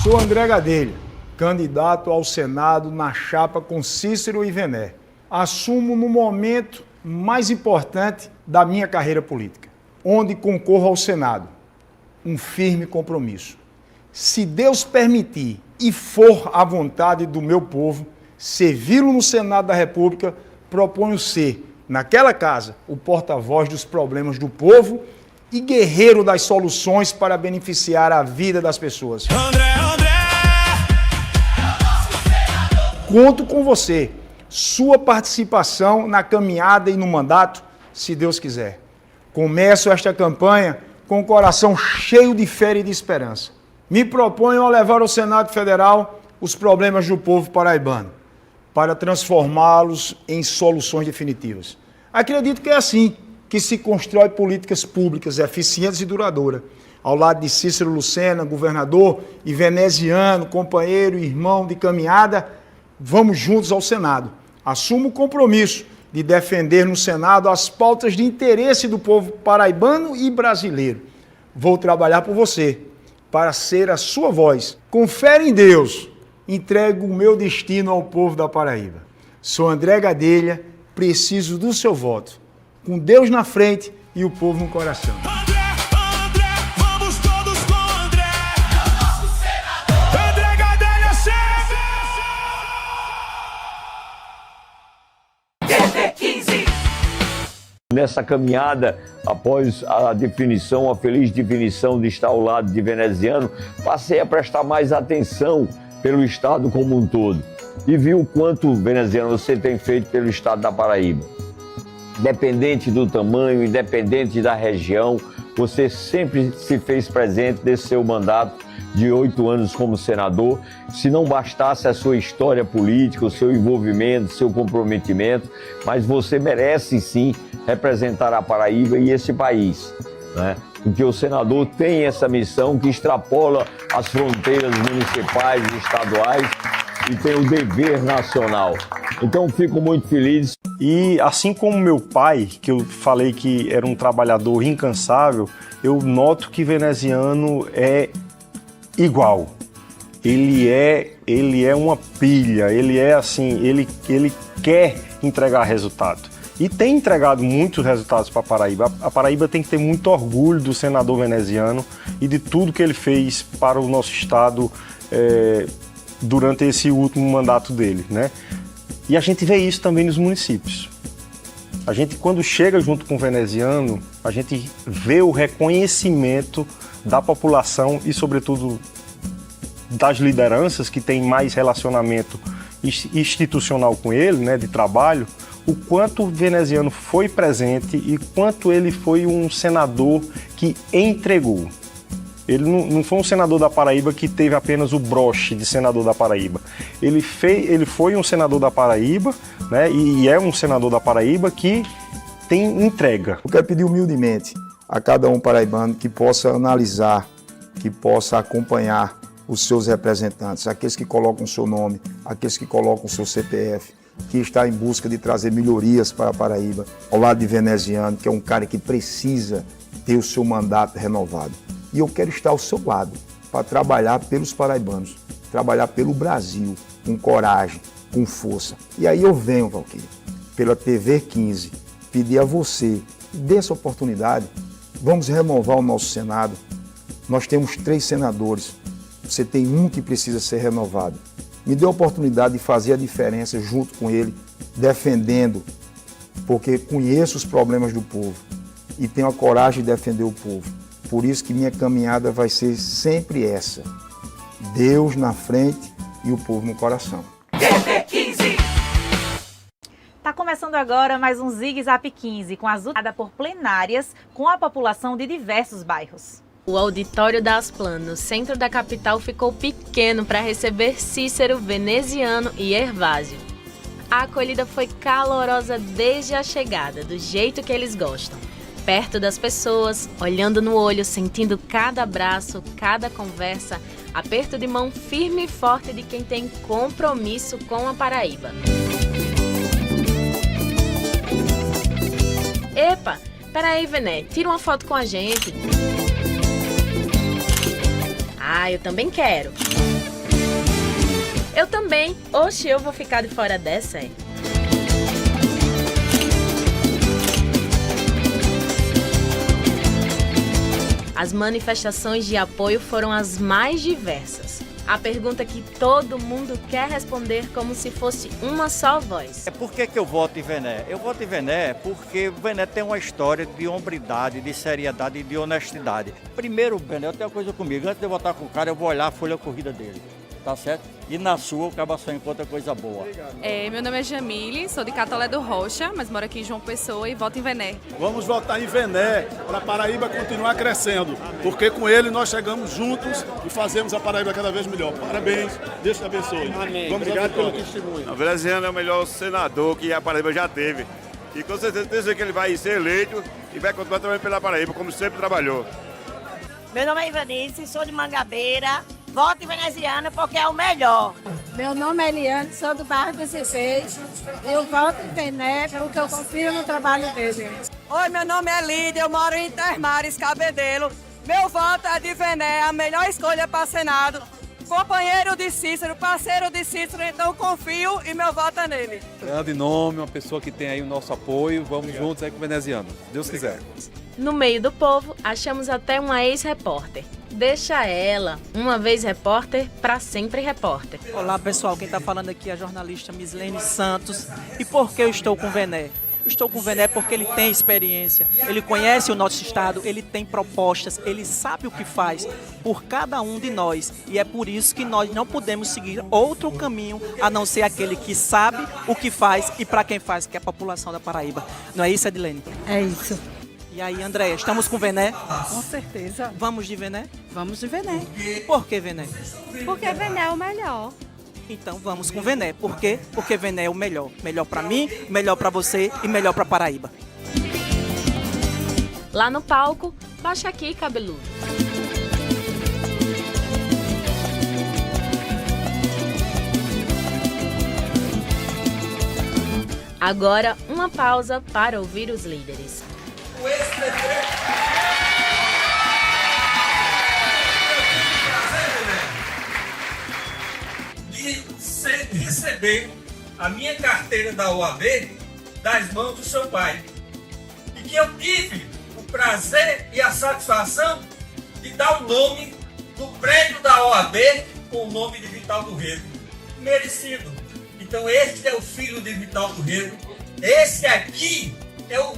Sou André Gadelha, candidato ao Senado na chapa com Cícero Ivené. Assumo no momento mais importante da minha carreira política, onde concorro ao Senado. Um firme compromisso. Se Deus permitir e for a vontade do meu povo, servi-lo no Senado da República, proponho ser, naquela casa, o porta-voz dos problemas do povo e guerreiro das soluções para beneficiar a vida das pessoas. André! Conto com você, sua participação na caminhada e no mandato, se Deus quiser. Começo esta campanha com o coração cheio de fé e de esperança. Me proponho a levar ao Senado Federal os problemas do povo paraibano, para transformá-los em soluções definitivas. Acredito que é assim que se constrói políticas públicas eficientes e duradouras. Ao lado de Cícero Lucena, governador, e veneziano, companheiro e irmão de caminhada, vamos juntos ao Senado. Assumo o compromisso de defender no Senado as pautas de interesse do povo paraibano e brasileiro. Vou trabalhar por você, para ser a sua voz. Confere em Deus. Entrego o meu destino ao povo da Paraíba. Sou André Gadelha, preciso do seu voto. Com Deus na frente e o povo no coração. André, vamos todos com André. É o nosso senador. André Gadelha chega! Nessa caminhada, após a feliz definição de estar ao lado de veneziano, passei a prestar mais atenção pelo estado como um todo e vi o quanto veneziano você tem feito pelo estado da Paraíba. Independente do tamanho, independente da região, você sempre se fez presente nesse seu mandato de 8 anos como senador. Se não bastasse a sua história política, o seu envolvimento, o seu comprometimento, mas você merece sim representar a Paraíba e esse país, né? Porque o senador tem essa missão que extrapola as fronteiras municipais e estaduais e tem o dever nacional. Então fico muito feliz. E assim como meu pai, que eu falei que era um trabalhador incansável, eu noto que veneziano é igual. Ele é uma pilha, ele é assim, ele quer entregar resultado. E tem entregado muitos resultados para a Paraíba. A Paraíba tem que ter muito orgulho do senador veneziano e de tudo que ele fez para o nosso estado durante esse último mandato dele, né? E a gente vê isso também nos municípios. A gente, quando chega junto com o veneziano, a gente vê o reconhecimento da população e, sobretudo, das lideranças que têm mais relacionamento institucional com ele, né, de trabalho, o quanto o veneziano foi presente e quanto ele foi um senador que entregou. Ele não foi um senador da Paraíba que teve apenas o broche de senador da Paraíba. Ele foi um senador da Paraíba, né, e é um senador da Paraíba que tem entrega. Eu quero pedir humildemente a cada um paraibano que possa analisar, que possa acompanhar os seus representantes, aqueles que colocam o seu nome, aqueles que colocam o seu CPF, que está em busca de trazer melhorias para a Paraíba, ao lado de veneziano, que é um cara que precisa ter o seu mandato renovado. E eu quero estar ao seu lado para trabalhar pelos paraibanos, trabalhar pelo Brasil, com coragem, com força. E aí eu venho, Valquíria, pela TV 15, pedir a você, dê essa oportunidade, vamos renovar o nosso Senado. Nós temos 3 senadores, você tem um que precisa ser renovado. Me dê a oportunidade de fazer a diferença junto com ele, defendendo, porque conheço os problemas do povo e tenho a coragem de defender o povo. Por isso que minha caminhada vai ser sempre essa. Deus na frente e o povo no coração. Tá começando agora mais um Zig Zap 15, com as últimas por plenárias com a população de diversos bairros. O auditório da Asplan, no centro da capital, ficou pequeno para receber Cícero, veneziano e Hervásio. A acolhida foi calorosa desde a chegada, do jeito que eles gostam. Perto das pessoas, olhando no olho, sentindo cada abraço, cada conversa, aperto de mão firme e forte de quem tem compromisso com a Paraíba. Epa, peraí, Vené, tira uma foto com a gente. Ah, eu também quero. Eu também. Oxe, eu vou ficar de fora dessa, hein? As manifestações de apoio foram as mais diversas. A pergunta que todo mundo quer responder como se fosse uma só voz. Por que eu voto em Vené? Eu voto em Vené porque o Vené tem uma história de hombridade, de seriedade e de honestidade. Primeiro, Vené, eu tenho uma coisa comigo. Antes de eu votar com o cara, eu vou olhar a folha corrida dele. Tá certo? E na sua, o cara só encontra coisa boa. Meu nome é Jamile, sou de Catolé do Rocha, mas moro aqui em João Pessoa e voto em Vené. Vamos votar em Vené para a Paraíba continuar crescendo, porque com ele nós chegamos juntos e fazemos a Paraíba cada vez melhor. Parabéns, Deus te abençoe. Amém. Obrigado pelo testemunho. O veneziano é o melhor senador que a Paraíba já teve. E com certeza que ele vai ser eleito e vai continuar trabalhando pela Paraíba, como sempre trabalhou. Meu nome é Ivanice, sou de Mangabeira. Voto em veneziano porque é o melhor. Meu nome é Eliane, sou do bairro 16. Eu voto em Vené porque eu confio no trabalho dele. Oi, meu nome é Lídia, eu moro em Intermares, Cabedelo. Meu voto é de Vené, a melhor escolha para Senado. Companheiro de Cícero, parceiro de Cícero, então confio e meu voto é nele. Grande nome, uma pessoa que tem aí o nosso apoio. Vamos juntos aí com o veneziano, se Deus quiser. No meio do povo, achamos até uma ex-repórter. Deixa ela, uma vez repórter, para sempre repórter. Olá pessoal, quem está falando aqui é a jornalista Mislene Santos. E por que eu estou com o Vené? Estou com o Vené porque ele tem experiência, ele conhece o nosso estado, ele tem propostas, ele sabe o que faz por cada um de nós. E é por isso que nós não podemos seguir outro caminho a não ser aquele que sabe o que faz e para quem faz, que é a população da Paraíba. Não é isso, Edilene? É isso. E aí, Andréia, estamos com Vené? Com certeza. Vamos de Vené? Vamos de Vené. E por que Vené? Porque Vené é o melhor. Então vamos com Vené. Por quê? Porque Vené é o melhor. Melhor para mim, melhor para você e melhor para Paraíba. Lá no palco, baixa aqui, cabeludo. Agora, uma pausa para ouvir os líderes. De receber a minha carteira da OAB das mãos do seu pai. E que eu tive o prazer e a satisfação de dar o nome do prédio da OAB com o nome de Vital do Rego. Merecido. Então este é o filho de Vital do Rego. Esse aqui é o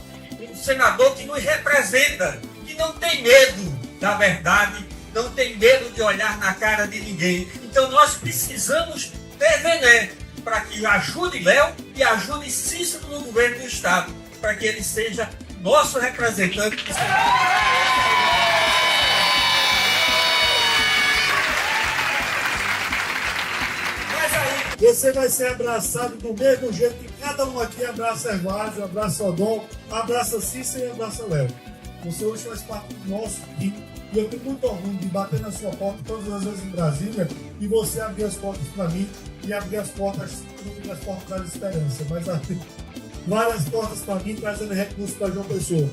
senador que nos representa, que não tem medo da verdade, não tem medo de olhar na cara de ninguém. Então nós precisamos ter Vené para que ajude Léo e ajude Cícero no governo do estado, para que ele seja nosso representante. Você vai ser abraçado do mesmo jeito que cada um aqui abraça Hervásio, abraça Odon, abraça Cícero e abraça Léo. Você hoje faz parte do nosso time e eu tenho muito orgulho de bater na sua porta todas as vezes em Brasília e você abrir as portas para mim e abrir as portas, não digo as portas da esperança, mas abrir várias portas para mim, trazendo recursos para João Pessoa.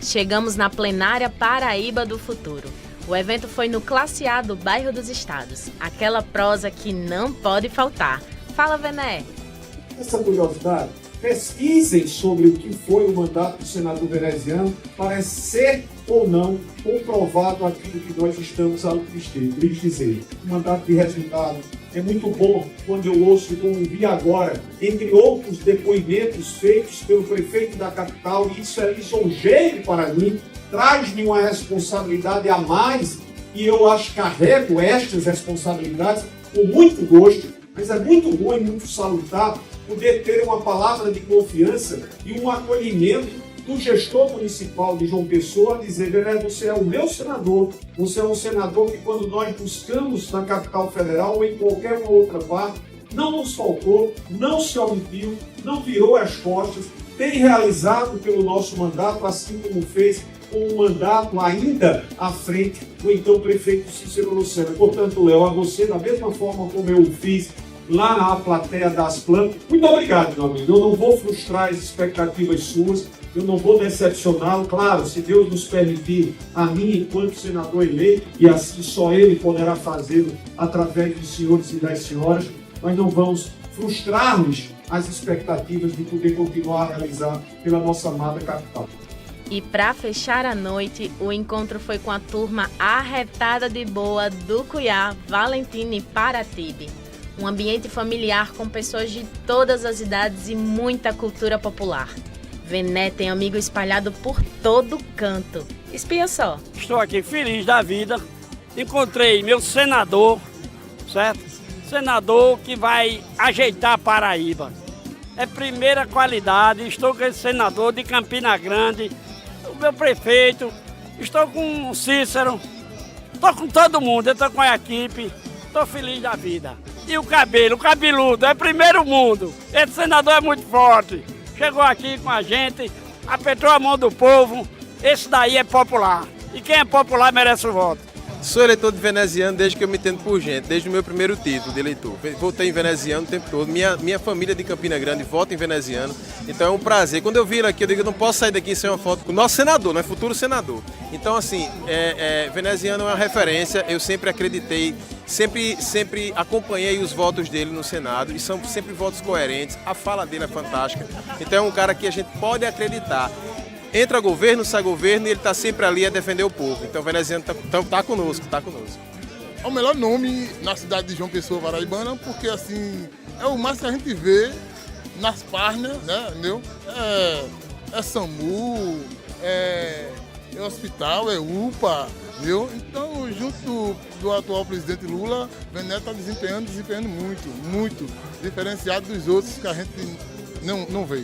Chegamos na plenária Paraíba do Futuro. O evento foi no Classe A do Bairro dos Estados. Aquela prosa que não pode faltar. Fala, Vené. Essa curiosidade, pesquisem sobre o que foi o mandato do senador veneziano para ser ou não comprovado aquilo que nós estamos a lhes dizer. O mandato de resultado é muito bom quando eu ouço, como vi agora, entre outros depoimentos feitos pelo prefeito da capital, e isso é lisonjeiro para mim, traz-me uma responsabilidade a mais e eu acho que carrego estas responsabilidades com muito gosto, mas é muito bom e muito salutar poder ter uma palavra de confiança e um acolhimento do gestor municipal de João Pessoa, dizer: Vené, você é o meu senador, você é um senador que quando nós buscamos na capital federal ou em qualquer outra parte, não nos faltou, não se omitiu, não virou as costas, tem realizado pelo nosso mandato, assim como fez com o mandato ainda à frente do então prefeito Cícero Lucena. Portanto, Léo, a você, da mesma forma como eu fiz lá na plateia das plantas, muito obrigado, meu amigo. Eu não vou frustrar as expectativas suas, eu não vou decepcioná-lo. Claro, se Deus nos permitir, a mim, enquanto senador eleito, e assim só Ele poderá fazê-lo através dos senhores e das senhoras, nós não vamos frustrar-nos as expectativas de poder continuar a realizar pela nossa amada capital. E para fechar a noite, o encontro foi com a turma arretada de boa do Cuiá, Valentina e Paratibe. Um ambiente familiar com pessoas de todas as idades e muita cultura popular. Vené tem amigo espalhado por todo canto. Espia só. Estou aqui feliz da vida. Encontrei meu senador, certo? Senador que vai ajeitar a Paraíba. É primeira qualidade. Estou com esse senador de Campina Grande, o meu prefeito. Estou com o Cícero. Estou com todo mundo. Eu estou com a equipe. Estou feliz da vida. E o cabeludo, é primeiro mundo. Esse senador é muito forte. Chegou aqui com a gente, apertou a mão do povo. Esse daí é popular. E quem é popular merece o voto. Sou eleitor de veneziano desde que eu me entendo por gente, desde o meu primeiro título de eleitor. Votei em veneziano o tempo todo. Minha família de Campina Grande vota em veneziano. Então é um prazer. Quando eu vir aqui, eu digo que eu não posso sair daqui sem uma foto com o nosso senador, né? Futuro senador. Então, assim, veneziano é uma referência. Eu sempre acreditei, sempre acompanhei os votos dele no Senado. E são sempre votos coerentes. A fala dele é fantástica. Então é um cara que a gente pode acreditar. Entra governo, sai governo e ele está sempre ali a defender o povo. Então o veneziano está conosco, está conosco. É o melhor nome na cidade de João Pessoa, paraibana, porque assim, é o mais que a gente vê nas páginas, né, entendeu? É SAMU, é hospital, é UPA, entendeu? Então, junto do atual presidente Lula, Vené está desempenhando muito diferenciado dos outros que a gente não vê.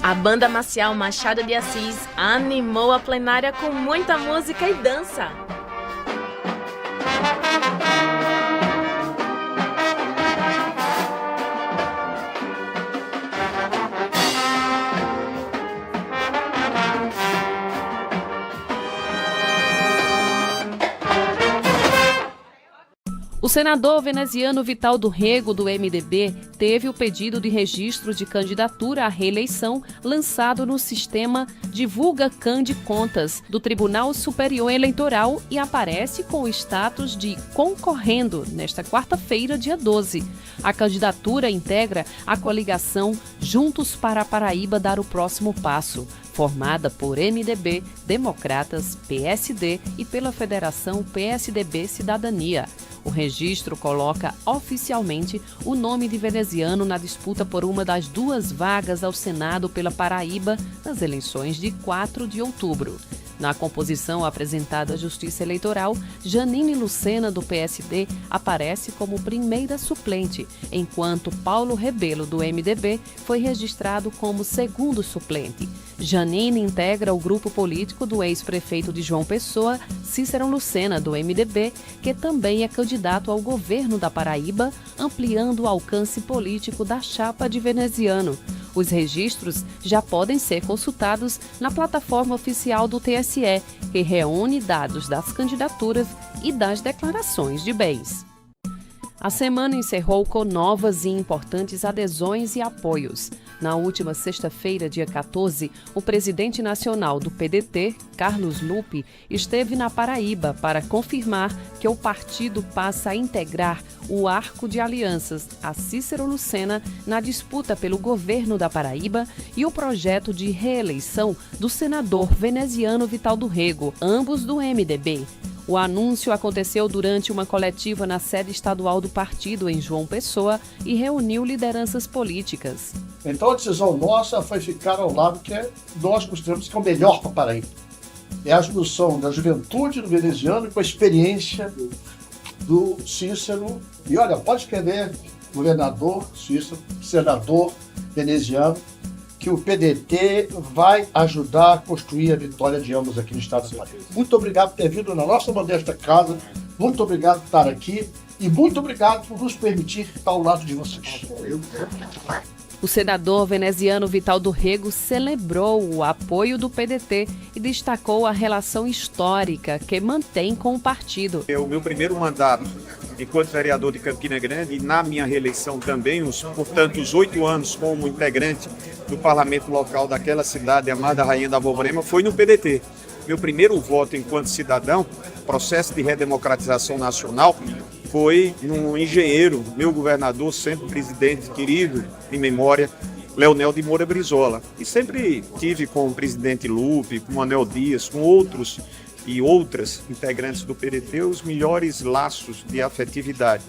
A banda marcial Machado de Assis animou a plenária com muita música e dança. O senador veneziano Vital do Rego, do MDB, teve o pedido de registro de candidatura à reeleição lançado no sistema Divulga Can de Contas do Tribunal Superior Eleitoral e aparece com o status de concorrendo nesta quarta-feira, dia 12. A candidatura integra a coligação Juntos para a Paraíba Dar o Próximo Passo, formada por MDB, Democratas, PSD e pela Federação PSDB Cidadania. O registro coloca oficialmente o nome de veneziano na disputa por uma das duas vagas ao Senado pela Paraíba nas eleições de 4 de outubro. Na composição apresentada à Justiça Eleitoral, Janine Lucena, do PSD, aparece como primeira suplente, enquanto Paulo Rebelo, do MDB, foi registrado como segundo suplente. Janine integra o grupo político do ex-prefeito de João Pessoa, Cícero Lucena, do MDB, que também é candidato ao governo da Paraíba, ampliando o alcance político da chapa de veneziano. Os registros já podem ser consultados na plataforma oficial do TSE, que reúne dados das candidaturas e das declarações de bens. A semana encerrou com novas e importantes adesões e apoios. Na última sexta-feira, dia 14, o presidente nacional do PDT, Carlos Lupe, esteve na Paraíba para confirmar que o partido passa a integrar o arco de alianças a Cícero Lucena na disputa pelo governo da Paraíba e o projeto de reeleição do senador veneziano Vital do Rego, ambos do MDB. O anúncio aconteceu durante uma coletiva na sede estadual do partido em João Pessoa e reuniu lideranças políticas. Então a decisão nossa foi ficar ao lado que nós consideramos que é o melhor para a Paraíba. É a junção da juventude do veneziano com a experiência do Cícero. E olha, pode escrever governador Cícero, senador veneziano, que o PDT vai ajudar a construir a vitória de ambos aqui no estado do Paraíba. Muito obrigado por ter vindo na nossa modesta casa, muito obrigado por estar aqui e muito obrigado por nos permitir estar ao lado de vocês. O senador veneziano Vital do Rego celebrou o apoio do PDT e destacou a relação histórica que mantém com o partido. É o meu primeiro mandato enquanto vereador de Campina Grande e na minha reeleição também, portanto, os 8 anos como integrante do parlamento local daquela cidade, amada Rainha da Borborema, foi no PDT. Meu primeiro voto enquanto cidadão, processo de redemocratização nacional, foi um engenheiro, meu governador, sempre presidente querido, em memória, Leonel de Moura Brizola. E sempre tive com o presidente Lupe, com o Manuel Dias, com outros e outras integrantes do PDT, os melhores laços de afetividade.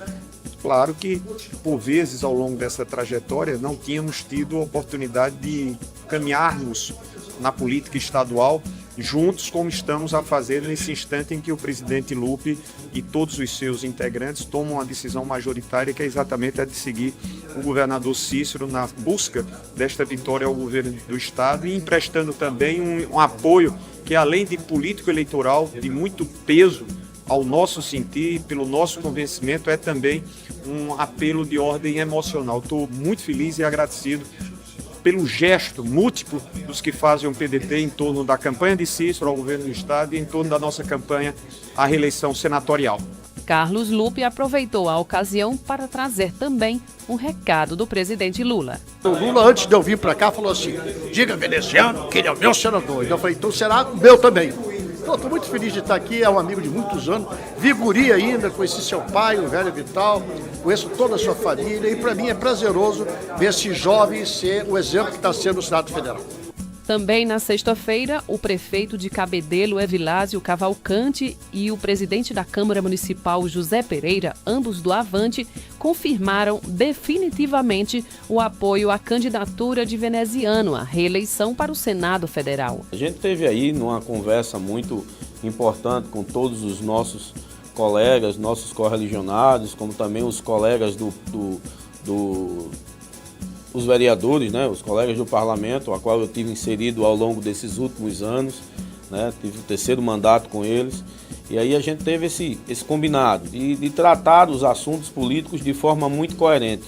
Claro que, por vezes, ao longo dessa trajetória, não tínhamos tido a oportunidade de caminharmos na política estadual juntos, como estamos a fazer nesse instante em que o presidente Lupe e todos os seus integrantes tomam a decisão majoritária, que é exatamente a de seguir o governador Cícero na busca desta vitória ao governo do estado e emprestando também um apoio que, além de político eleitoral, de muito peso ao nosso sentir, pelo nosso convencimento, é também um apelo de ordem emocional. Estou muito feliz e agradecido pelo gesto múltiplo dos que fazem o PDT em torno da campanha de Cícero ao governo do estado e em torno da nossa campanha à reeleição senatorial. Carlos Lupe aproveitou a ocasião para trazer também um recado do presidente Lula. O Lula, antes de eu vir para cá, falou assim: diga veneziano que ele é o meu senador. Eu falei: então será o meu também. Então, estou muito feliz de estar aqui, é um amigo de muitos anos, viguri ainda, conheci seu pai, o velho Vital, conheço toda a sua família e para mim é prazeroso ver esse jovem ser o exemplo que está sendo no Senado Federal. Também na sexta-feira, o prefeito de Cabedelo, Evilásio Cavalcante, e o presidente da Câmara Municipal, José Pereira, ambos do Avante, confirmaram definitivamente o apoio à candidatura de veneziano à reeleição para o Senado Federal. A gente teve aí numa conversa muito importante com todos os nossos colegas, nossos correligionários, como também os colegas os vereadores, né, os colegas do parlamento, a qual eu tive inserido ao longo desses últimos anos, né, tive o 3º mandato com eles, e aí a gente teve esse combinado de tratar os assuntos políticos de forma muito coerente.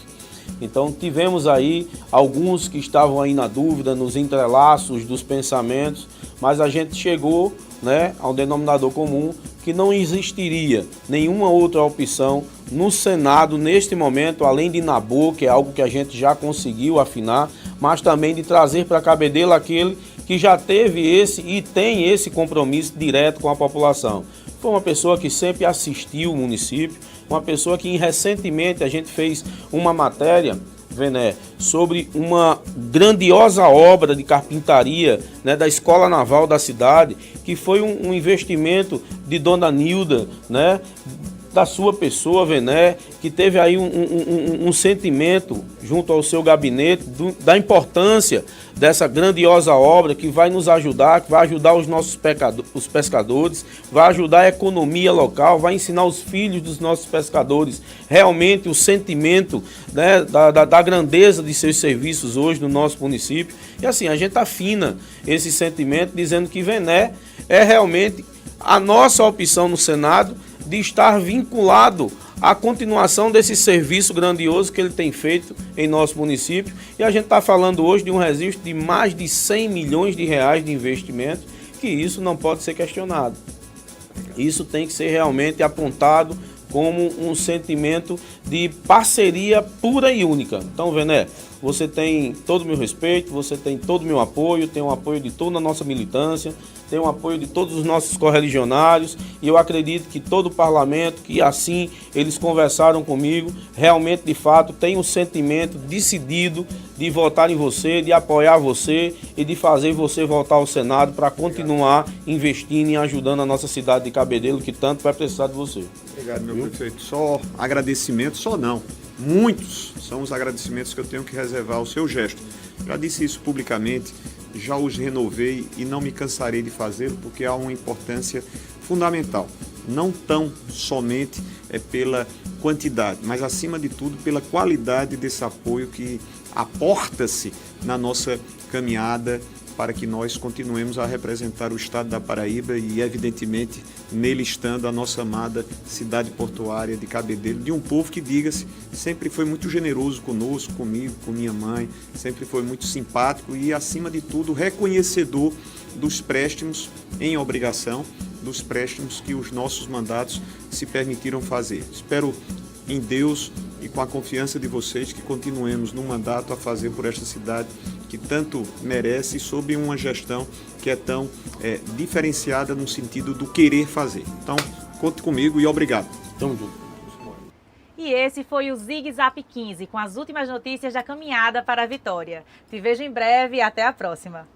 Então tivemos aí alguns que estavam aí na dúvida, nos entrelaços dos pensamentos, mas a gente chegou, né, a um denominador comum que não existiria nenhuma outra opção no Senado neste momento, além de Nabu, que é algo que a gente já conseguiu afinar, mas também de trazer para Cabedelo aquele que já teve esse e tem esse compromisso direto com a população. Foi uma pessoa que sempre assistiu o município, uma pessoa que recentemente a gente fez uma matéria, Vené, sobre uma grandiosa obra de carpintaria, né, da Escola Naval da cidade, que foi um investimento de Dona Nilda, né, da sua pessoa, Vené, que teve aí um sentimento junto ao seu gabinete da importância dessa grandiosa obra que vai nos ajudar, que vai ajudar os nossos os pescadores, vai ajudar a economia local, vai ensinar os filhos dos nossos pescadores realmente o sentimento, né, da grandeza de seus serviços hoje no nosso município. E assim, a gente afina esse sentimento dizendo que Vené é realmente a nossa opção no Senado de estar vinculado à continuação desse serviço grandioso que ele tem feito em nosso município. E a gente está falando hoje de um registro de mais de 100 milhões de reais de investimento, que isso não pode ser questionado. Isso tem que ser realmente apontado como um sentimento de parceria pura e única. Então, Vené, você tem todo o meu respeito, você tem todo o meu apoio, tem o apoio de toda a nossa militância, tem o apoio de todos os nossos correligionários, e eu acredito que todo o parlamento, que assim eles conversaram comigo, realmente, de fato, tem um sentimento decidido de votar em você, de apoiar você e de fazer você voltar ao Senado para continuar investindo e ajudando a nossa cidade de Cabedelo, que tanto vai precisar de você. Obrigado, meu prefeito. Só agradecimento, só não. Muitos são os agradecimentos que eu tenho que reservar ao seu gesto. Já disse isso publicamente, já os renovei e não me cansarei de fazê-lo, porque há uma importância fundamental. Não tão somente pela quantidade, mas acima de tudo pela qualidade desse apoio que aporta-se na nossa caminhada para que nós continuemos a representar o estado da Paraíba e, evidentemente, nele estando a nossa amada cidade portuária de Cabedelo, de um povo que, diga-se, sempre foi muito generoso conosco, comigo, com minha mãe, sempre foi muito simpático e, acima de tudo, reconhecedor dos préstimos em obrigação, dos préstimos que os nossos mandatos se permitiram fazer. Espero em Deus e com a confiança de vocês que continuemos no mandato a fazer por esta cidade que tanto merece, sob uma gestão que é tão diferenciada no sentido do querer fazer. Então, conte comigo e obrigado. Tamo junto. E esse foi o Zig Zap 15, com as últimas notícias da caminhada para a vitória. Te vejo em breve e até a próxima.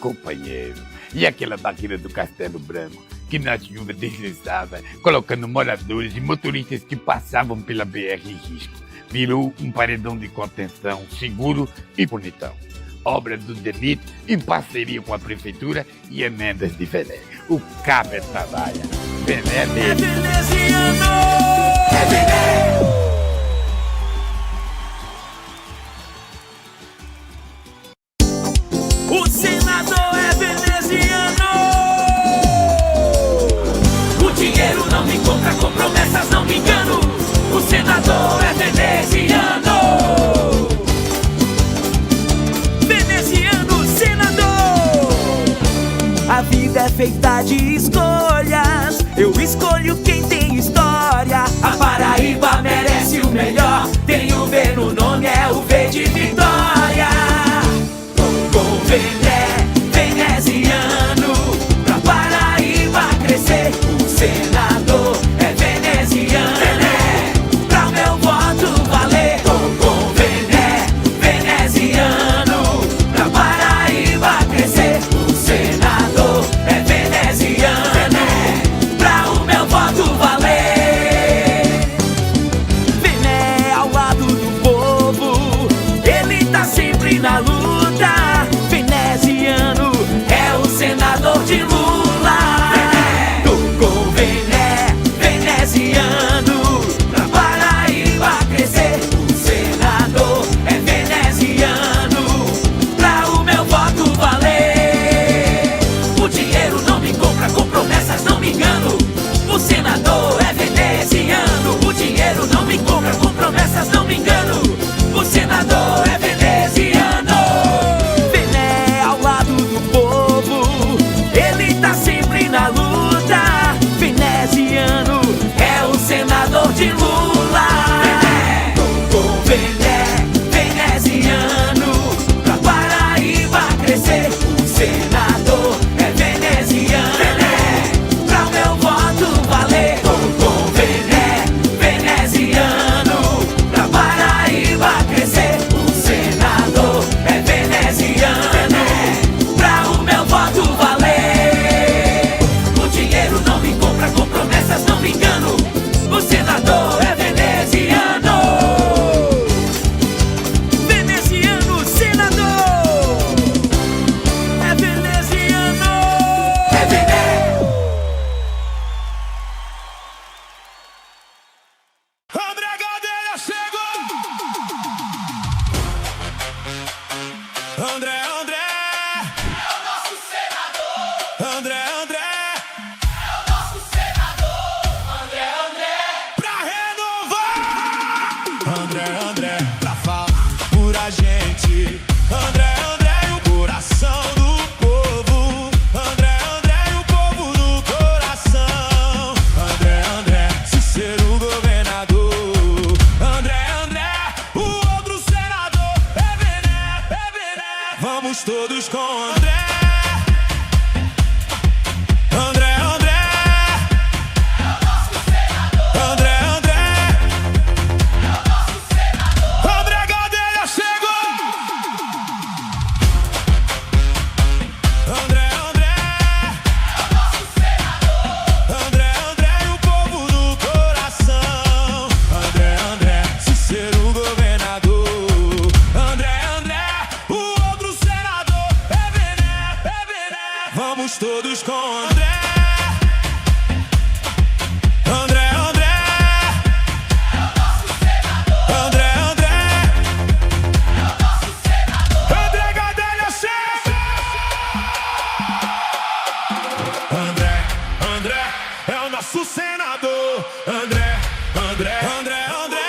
Companheiro, e aquela máquina do Castelo Branco que na chuva deslizava, colocando moradores e motoristas que passavam pela BR em risco, virou um paredão de contenção seguro e bonitão. Obra do DENIT em parceria com a Prefeitura e emendas de Vené. O Caber trabalha. Vené dele. É veneziano! É Vené! O senador é veneziano! O dinheiro não me compra, com promessas não me engano. O senador é veneziano! Veneziano, senador! A vida é feita de escolhas. Eu escolho quem tem história. A Paraíba merece o melhor. Tem o V no nome, é o V de vitória. Com Vené, veneziano, pra Paraíba crescer. O senador é veneziano, Vené, pra o meu voto valer. Com Vené, veneziano, pra Paraíba crescer. O senador é veneziano, Vené, pra o meu voto valer. Vené ao lado do povo, ele tá sempre na luta. Veneziano é o senador de Lula. Vené, com Vené, veneziano, pra Paraíba crescer. O senador é veneziano, pra o meu voto valer. O dinheiro não me compra, com promessas não me engano. O senador é veneziano. O dinheiro não me compra, com promessas não me engano. O senador é veneziano. Vené ao lado do povo, ele tá sempre na luta. Veneziano é o senador de Lula. Vené, com Vené, veneziano, pra Paraíba crescer. O senador é veneziano, Vené, pra o meu voto valer. Com Vené, veneziano, pra Paraíba crescer. O senador é veneziano, Vené, pra o meu voto valer. O dinheiro não me compra, com promessas não me engano. O senador é veneziano. Veneziano, senador. É veneziano. É Vené. André Gadelha chegou. André, André. É o nosso senador. André, André. É o nosso senador. André, André. Pra renovar. André, André. Pra falar por a gente. André, André. E o coração do povo. André, André. E o povo no coração. André, André. Cícero governador. André, André. O outro senador. É Vené, é Vené. Vamos todos com André. André, André. É o nosso senador. André, André. É o nosso senador. André Gadelha chegou. André, André. É o nosso senador. André, André. E o povo no coração. André, André. Cícero governador. André, André. O outro senador. É Vené, é Vené. Vamos todos com André. André, André. É o nosso senador. André, André. É o nosso senador. André Gadelha chega. André, André. É o nosso senador. André, André. André, André.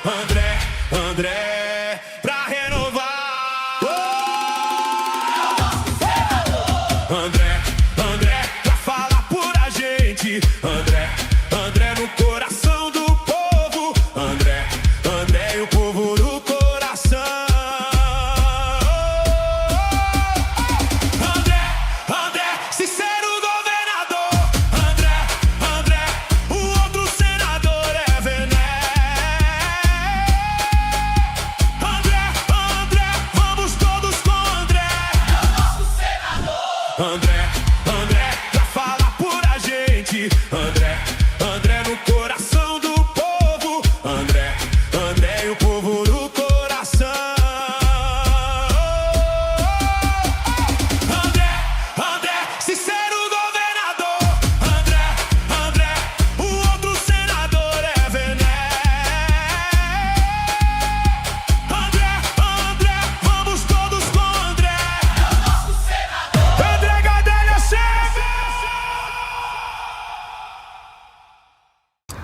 André, André. Pra renovar. É o nosso senador. André, André. André, pra falar por a gente. André no coração do povo. André e o povo no coração. André, Cícero governador. André, o outro senador é Vené. André, vamos todos com André. É o nosso senador. André Gadelha chega.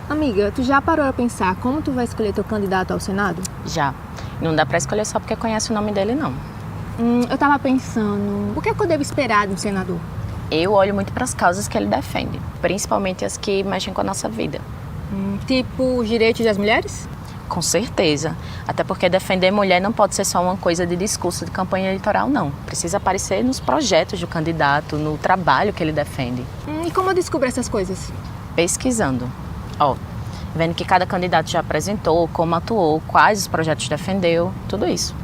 Amiga, tu já parou a pensar como tu vai escolher teu candidato ao Senado? Já. Não dá pra escolher só porque conhece o nome dele, não. Eu tava pensando, o que é que eu devo esperar de um senador? Eu olho muito pras causas que ele defende, principalmente as que mexem com a nossa vida. Tipo os direitos das mulheres? Com certeza. Até porque defender mulher não pode ser só uma coisa de discurso de campanha eleitoral, não. Precisa aparecer nos projetos do candidato, no trabalho que ele defende. E como eu descubro essas coisas? Pesquisando. Vendo que cada candidato já apresentou, como atuou, quais os projetos defendeu, tudo isso.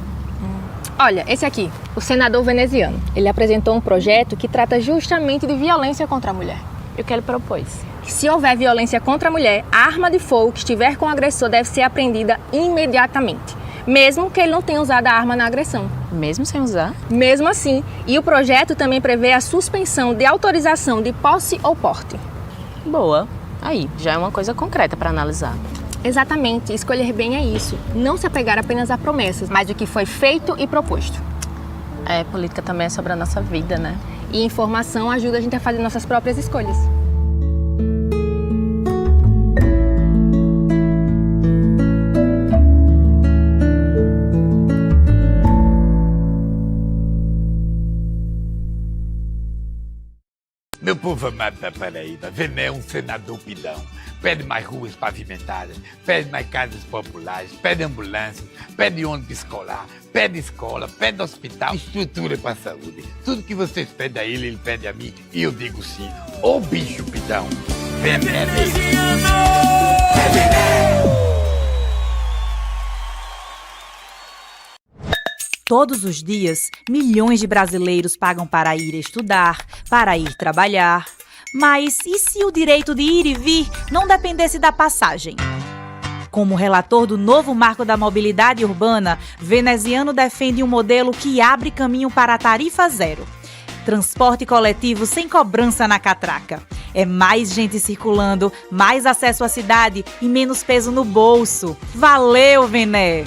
Olha, esse aqui, o senador veneziano. Ele apresentou um projeto que trata justamente de violência contra a mulher. E o que ele propôs? Se houver violência contra a mulher, a arma de fogo que estiver com o agressor deve ser apreendida imediatamente, mesmo que ele não tenha usado a arma na agressão. Mesmo sem usar? Mesmo assim. E o projeto também prevê a suspensão de autorização de posse ou porte. Boa. Aí, já é uma coisa concreta para analisar. Exatamente, escolher bem é isso. Não se apegar apenas a promessas, mas o que foi feito e proposto. Política também é sobre a nossa vida, né? E informação ajuda a gente a fazer nossas próprias escolhas. Meu povo amado da Paraíba, Vené é um senador pidão. Pede mais ruas pavimentadas, pede mais casas populares, pede ambulâncias, pede ônibus escolar, pede escola, pede hospital, estrutura para a saúde. Tudo que vocês pedem a ele pede a mim e eu digo sim. Ô bicho pidão, Vené Todos os dias, milhões de brasileiros pagam para ir estudar, para ir trabalhar. Mas e se o direito de ir e vir não dependesse da passagem? Como relator do novo Marco da Mobilidade Urbana, Veneziano defende um modelo que abre caminho para a tarifa zero. Transporte coletivo sem cobrança na catraca. É mais gente circulando, mais acesso à cidade e menos peso no bolso. Valeu, Vené!